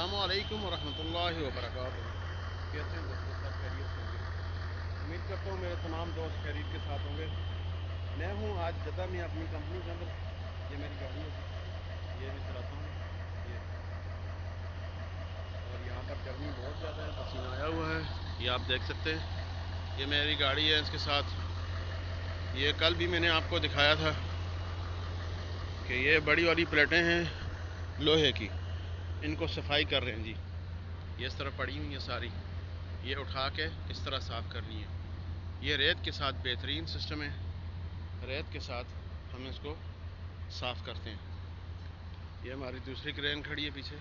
अस्सलामुअलैकुम वरहमतुल्लाहि वबरकातुहू। कैसे हैं दोस्तों, सब खैरियत से होंगे। उम्मीद करता हूँ मेरे तमाम दोस्त खैरियत के साथ होंगे। मैं हूँ आज जद्दा में अपनी कंपनी के अंदर। ये मेरी गाड़ी है, ये मैं चलाता हूँ ये। और यहाँ पर गर्मी बहुत ज़्यादा है, पसीना आया हुआ है, ये आप देख सकते हैं। ये मेरी गाड़ी है, इसके साथ ये कल भी मैंने आपको दिखाया था कि ये बड़ी वाली प्लेटें हैं लोहे की, इनको सफाई कर रहे हैं जी। ये इस तरह पड़ी हुई हैं सारी, ये उठा के इस तरह साफ़ करनी है। ये रेत के साथ बेहतरीन सिस्टम है, रेत के साथ हम इसको साफ़ करते हैं। ये हमारी दूसरी क्रेन खड़ी है पीछे।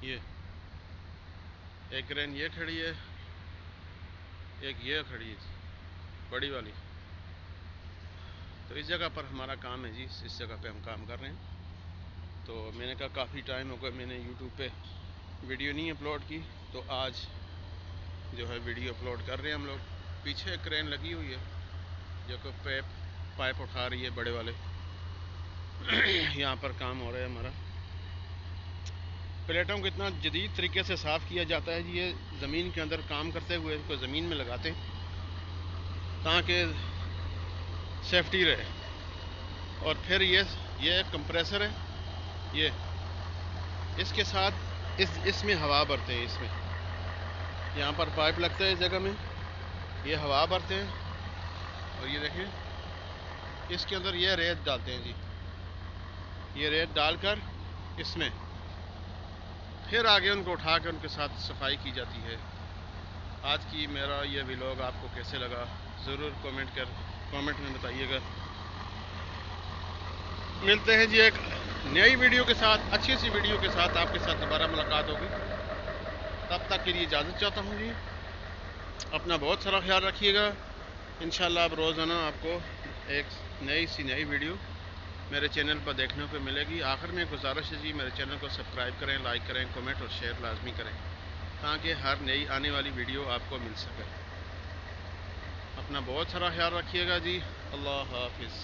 ये एक क्रेन ये खड़ी है, एक ये खड़ी है बड़ी वाली। तो इस जगह पर हमारा काम है जी, इस जगह पे हम काम कर रहे हैं। तो मैंने कहा काफ़ी टाइम हो गया मैंने यूट्यूब पे वीडियो नहीं अपलोड की, तो आज जो है वीडियो अपलोड कर रहे हैं हम लोग। पीछे एक क्रेन लगी हुई है जो कि पाइप उठा रही है बड़े वाले। यहाँ पर काम हो रहा है हमारा। प्लेटों को इतना जदीद तरीके से साफ़ किया जाता है जी। ये ज़मीन के अंदर काम करते हुए इसको ज़मीन में लगाते हैं ताकि सेफ्टी रहे। और फिर ये कंप्रेसर है, ये इसके साथ इसमें हवा भरते हैं। इसमें यहाँ पर पाइप लगता है इस जगह में, ये हवा भरते हैं। और ये देखें, इसके अंदर ये रेत डालते हैं जी। ये रेत डालकर इसमें फिर आगे उनको उठा कर उनके साथ सफाई की जाती है। आज की मेरा ये व्लॉग आपको कैसे लगा ज़रूर कमेंट में बताइएगा। मिलते हैं जी एक नई वीडियो के साथ, अच्छी सी वीडियो के साथ आपके साथ दोबारा मुलाकात होगी। तब तक के लिए इजाज़त चाहता हूँ जी। अपना बहुत सारा ख्याल रखिएगा। इंशाल्लाह अब रोज़ाना आपको एक नई वीडियो मेरे चैनल पर देखने को मिलेगी। आखिर में गुजारिश है जी, मेरे चैनल को सब्सक्राइब करें, लाइक करें, कमेंट और शेयर लाजमी करें ताकि हर नई आने वाली वीडियो आपको मिल सके। अपना बहुत सारा ख्याल रखिएगा जी। अल्लाह हाफिज़।